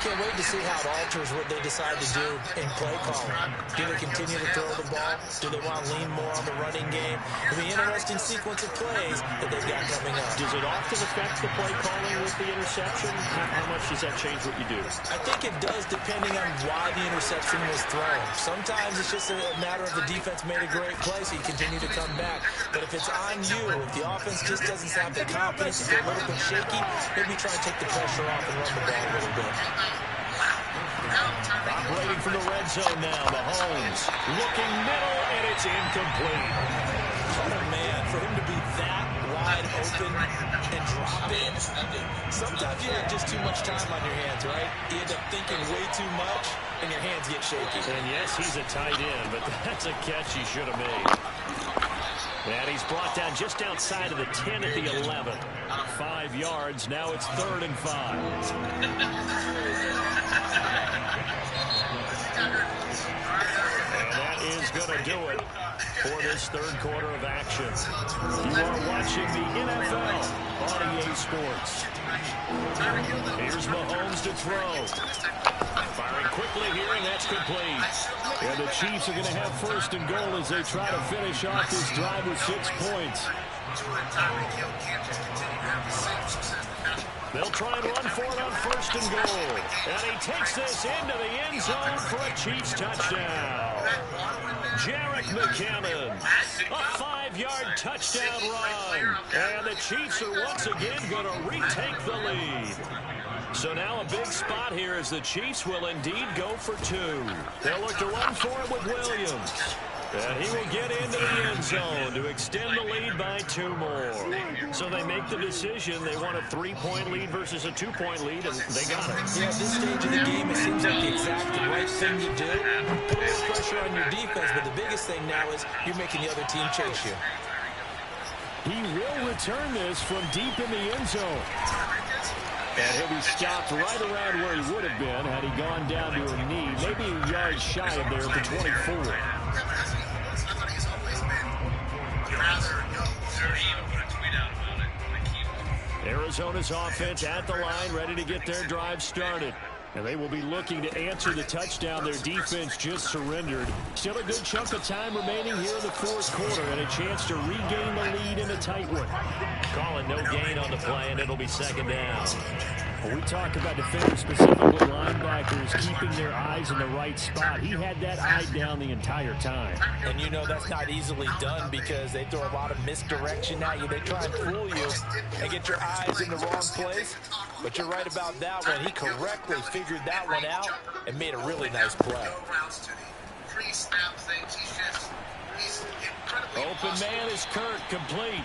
Can't wait to see how it alters what they decide to do in play calling. Do they continue to throw the ball? Do they want to lean more on the running game? It'll be an interesting sequence of plays that they've got coming up. Does it often affect the play calling with the interception? How much does that change what you do? I think it does depending on why the interception was thrown. Sometimes it's just a matter of the defense made a great play, so you continue to come back. But if it's on you, if the offense just doesn't have the confidence, if they're a little bit shaky, maybe try and take the pressure off and run the ball a little bit. Operating from the red zone now, Mahomes looking middle, and it's incomplete. Oh, man, for him to be that wide open and drop in, sometimes you have just too much time on your hands, right? You end up thinking way too much, and your hands get shaky. And yes, he's a tight end, but that's a catch he should have made. And he's brought down just outside of the 10 at the 11. 5 yards. Now it's 3rd and 5. And that is going to do it for this 3rd quarter of action. You are watching the NFL on EA Sports. Here's Mahomes to throw. Firing quickly here, and that's complete. And the Chiefs are going to have 1st and goal as they try to finish off this drive with 6 points. They'll try and run for it on 1st and goal. And he takes this into the end zone for a Chiefs touchdown. Jarek McCammon, a 5-yard touchdown run. And the Chiefs are once again going to retake the lead. So now a big spot here as the Chiefs will indeed go for 2. They'll look to run for it with Williams. And he will get into the end zone to extend the lead by 2 more. So they make the decision. They want a 3-point lead versus a 2-point lead, and they got it. Yeah, at this stage of the game, it seems like the exact right thing to do. Put a little pressure on your defense, but the biggest thing now is you're making the other team chase you. He will return this from deep in the end zone. And he'll be stopped right around where he would have been had he gone down to a knee, maybe a yard shy of there at the 24. Arizona's offense at the line, ready to get their drive started. And they will be looking to answer the touchdown their defense just surrendered. Still a good chunk of time remaining here in the fourth quarter and a chance to regain the lead in a tight one. Calling no gain on the play, and it'll be second down. When we talk about defenders, specifically linebackers, keeping their eyes in the right spot, he had that eye down the entire time. And you know that's not easily done because they throw a lot of misdirection at you. They try and fool you and get your eyes in the wrong place. But you're right about that one. He correctly figured that one out and made a really nice play. Open man is Kirk, complete.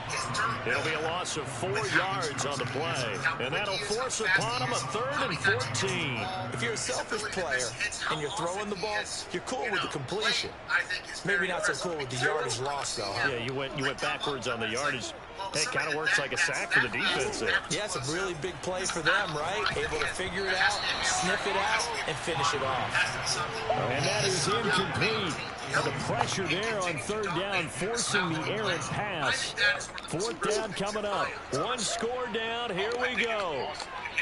It'll be a loss of 4 yards on the play. And that'll force upon him a 3rd and 14. If you're a selfish player and you're throwing the ball, you're cool with the completion. Maybe not so cool with the yardage loss, though. Huh? Yeah, you went backwards on the yardage. Hey, it kind of works like a sack for the defense there. Yeah, it's a really big play for them, right? Able to figure it out, sniff it out, and finish it off. And that is incomplete. The pressure there on 3rd down, forcing the errant pass. 4th down coming up. 1 score down. Here we go.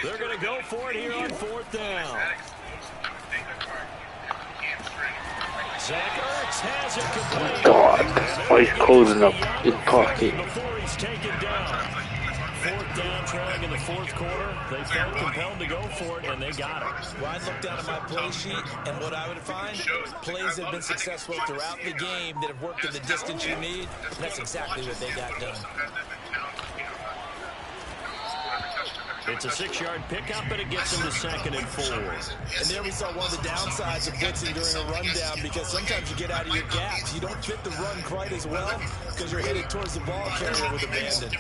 They're going to go for it here on 4th down. Zach Ertz has it complete. God, he's closing up in pocket. Before he's taken down. 4th down, trailing in the 4th quarter. They felt compelled to go for it, and they got it. Well, I'd look down at my play sheet, and what I would find, plays that have been successful throughout the game that have worked in the distance you need, and that's exactly what they got done. It's a 6-yard pickup, and it gets him to 2nd and 4. And there we saw one of the downsides of blitzing during a rundown, because sometimes you get out of your gaps. You don't fit the run quite as well because you're headed towards the ball carrier with abandon.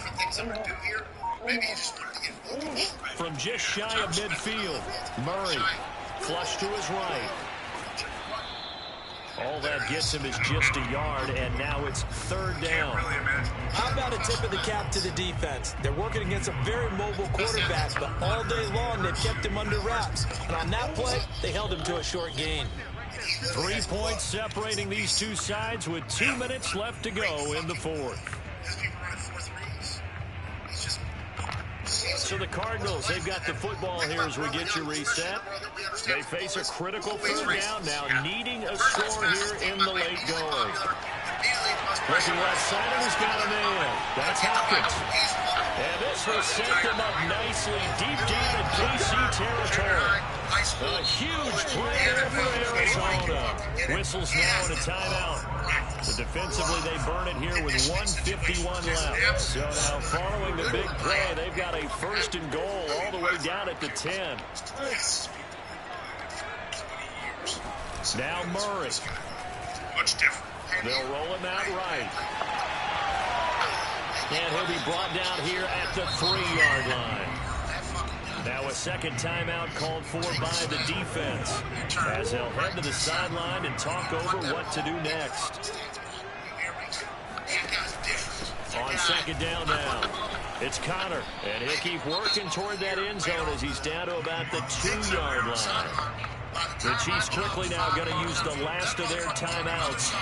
From just shy of midfield, Murray flush to his right. All that gets him is just a yard, and now it's 3rd down. How about a tip of the cap to the defense? They're working against a very mobile quarterback, but all day long they've kept him under wraps. And on that play, they held him to a short gain. 3 points separating these two sides with 2 minutes left to go in the 4th. So the Cardinals, they've got the football here as we get you reset. They face a critical 3rd down now, needing a score here in the late going. Looking left side, and he's got a man. That's Hopkins. And this will set them up nicely deep in KC territory. A huge play there for Arizona. Whistles now in a timeout. But defensively, they burn it here with 1:51 left. So now following the big play, they've got a 1st and goal all the way down at the 10. Now Murray. They'll roll him out right. And he'll be brought down here at the 3-yard line. Now a 2nd timeout called for by the defense as they'll head to the sideline and talk over what to do next. On 2nd down now, it's Connor, and he'll keep working toward that end zone as he's down to about the 2-yard line. The Chiefs quickly now going to use the last of their timeouts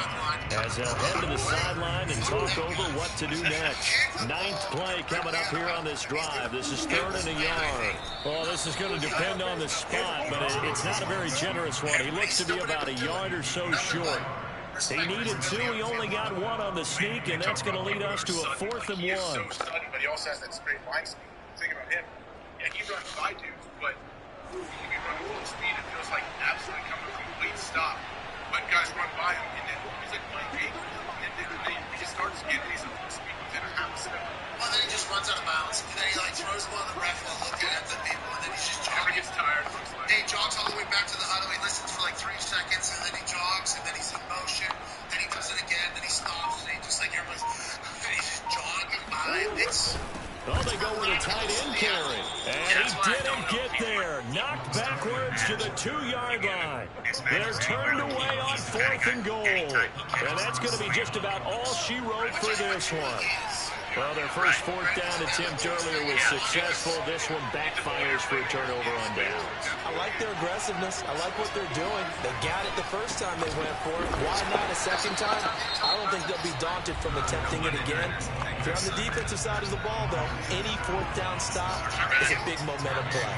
as they'll head to the sideline and talk over what to do next. 9th play coming up here on this drive. This is 3rd and a yard. Well, this is going to depend on the spot, but it's not a very generous one. He looks to be about a yard or so short. He needed 2. He only got 1 on the sneak, and that's going to lead us to a 4th and 1. But he also has that straight line speed. Think about him. Yeah, he runs by dudes, but he can run full speed. It feels like absolutely coming to a complete stop. But guys run by him, and then he's like playing game. And then he just starts getting these full speed within a half a second. Well, then he just runs out of bounds, and then he like throws one of the ref while looking at the people, and then he's just jogging. Never gets tired. He jogs all the way back to the huddle. He listens for like 3 seconds, and then he jogs, and then he's in motion. Then he does it again. Then he stops, and he just like everybody's. And he's just jogging by. It's. Well, they go with a tight end carry. And he didn't get there. Knocked backwards to the 2-yard line. They're turned away on 4th and goal. And that's going to be just about all she wrote for this one. Well, their first fourth down attempt earlier was successful. This one backfires for a turnover on downs. I like their aggressiveness. I like what they're doing. They got it the first time they went for it. Why not a second time? I don't think they'll be daunted from attempting it again. If you're on the defensive side of the ball, though, any fourth down stop is a big momentum play.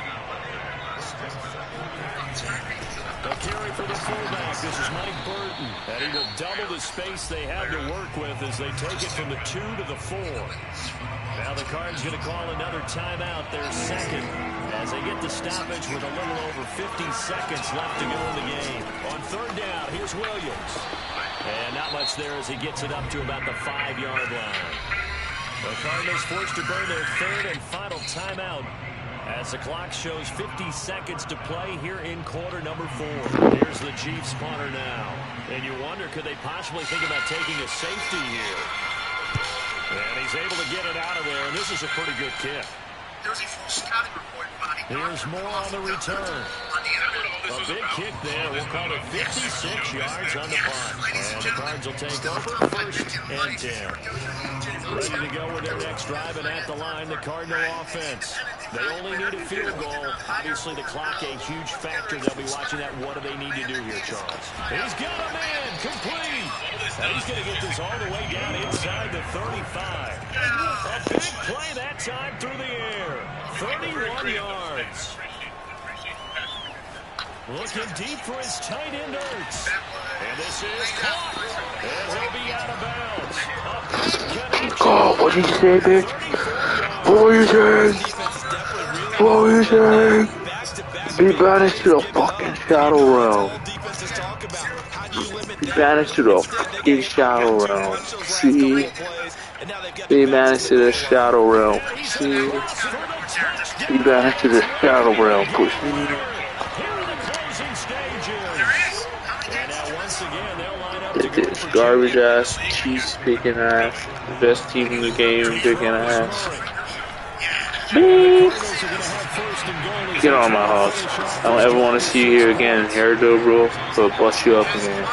A carry for the fullback. This is Mike Burton. And he will double the space they have to work with as they take it from the 2 to the 4. Now the Cards going to call another timeout, their second, as they get the stoppage with a little over 50 seconds left to go in the game. On third down, here's Williams. And not much there as he gets it up to about the 5-yard line. The Cardinals forced to burn their third and final timeout as the clock shows 50 seconds to play here in quarter number 4. Here's the Chiefs punter now. And you wonder, could they possibly think about taking a safety here? And he's able to get it out of there, and this is a pretty good kick. There's a full scouting report. Here's more on the return. A big kick there. We'll call it 56 yards on the punt. And the Cards will take over first and 10. Ready to go with their next drive, and at the line, the Cardinal offense. They only need a field goal. Obviously, the clock a huge factor. They'll be watching that. What do they need to do here, Charles? He's got a man complete. And he's going to get this all the way down inside the 35. A big play that time through the air. 31 yards. Looking deep for his tight end, Ertz. And this is caught. And he'll be out of bounds. A big connection. God, what did you say, bitch? What were you saying? What were you saying? Be banished to the fucking shadow realm. Be banished to the fucking shadow realm. See? Be banished to the shadow realm. See? Be banished to the shadow realm. Push me. This garbage ass, Chiefs picking ass, the best team in the game picking ass. Get on my house. I don't ever want to see you here again. Here, though, bro. So bust you up again.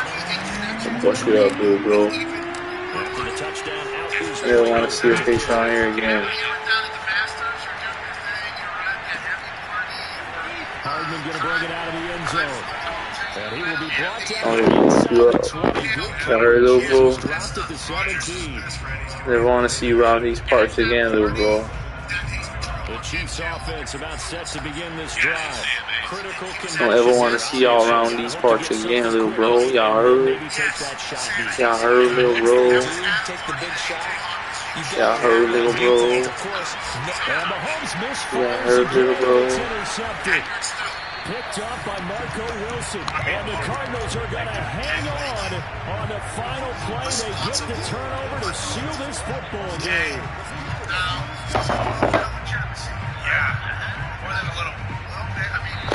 Bust you up, bro. I never want to see your face on here again. Hardman going to bring it out of the end zone. And he will be brought down. Alright, little bro. Never want to see you around these parts again, little bro. The Chiefs offense about set to begin this drive. Critical conditions. Don't ever want to see y'all around these parts again, little bro. Y'all heard? Y'all heard, little bro? Y'all heard, little bro? Y'all heard, little bro? Picked off by Marco Wilson. And the Cardinals are going to hang on the final play. They get the turnover to seal this football game. Yeah, more than a little bit. I mean,